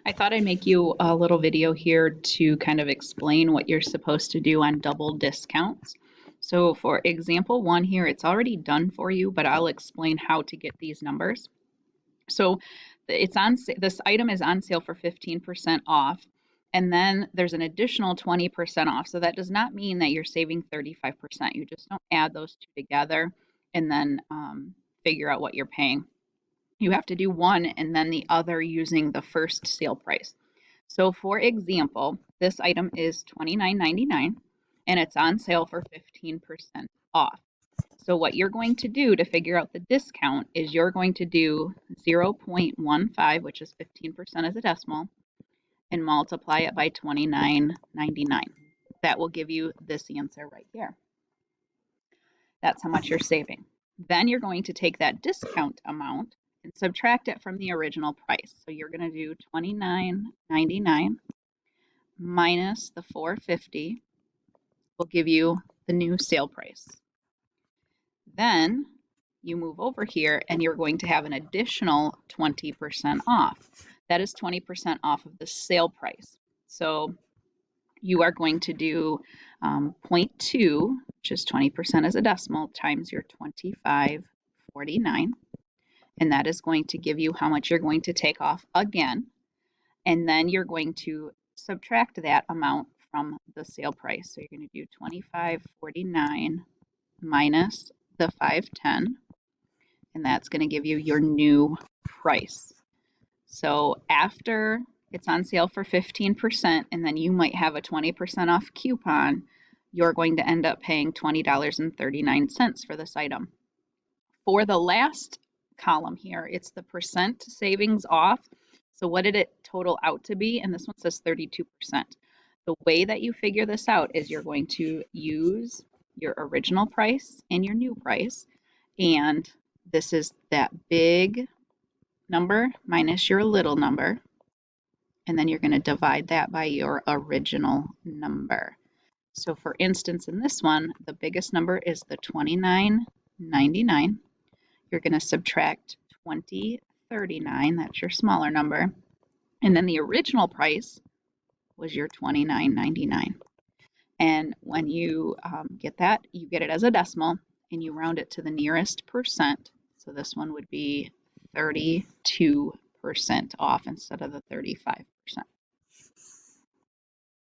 I thought I'd make you a little video here to kind of explain what you're supposed to do on double discounts. So for example one here, it's already done for you, but I'll explain how to get these numbers. So this item is on sale for 15% off, and then there's an additional 20% off. So that does not mean that you're saving 35%. You just don't add those two together and then figure out what you're paying. You have to do one and then the other using the first sale price. So for example, this item is $29.99 and it's on sale for 15% off. So what you're going to do to figure out the discount is you're going to do 0.15, which is 15% as a decimal, and multiply it by $29.99. That will give you this answer right here. That's how much you're saving. Then you're going to take that discount amount and subtract it from the original price. So you're going to do $29.99 minus the $4.50 will give you the new sale price. Then you move over here and you're going to have an additional 20% off. That is 20% off of the sale price. So you are going to do 0.2, which is 20% as a decimal, times your 25.49. And that is going to give you how much you're going to take off again. And then you're going to subtract that amount from the sale price. So you're going to do 25.49 minus the 510, and that's going to give you your new price. So after it's on sale for 15%, and then you might have a 20% off coupon, you're going to end up paying $20.39 for this item. For the last column here, it's the percent savings off. So what did it total out to be? And this one says 32%. The way that you figure this out is you're going to use your original price and your new price, and this is that big number minus your little number, and then you're going to divide that by your original number. So for instance, in this one, the biggest number is the $29.99. You're going to subtract $20.39, that's your smaller number, and then the original price was your $29.99. And when you get that, you get it as a decimal and you round it to the nearest percent. So this one would be 32% off instead of the 35%.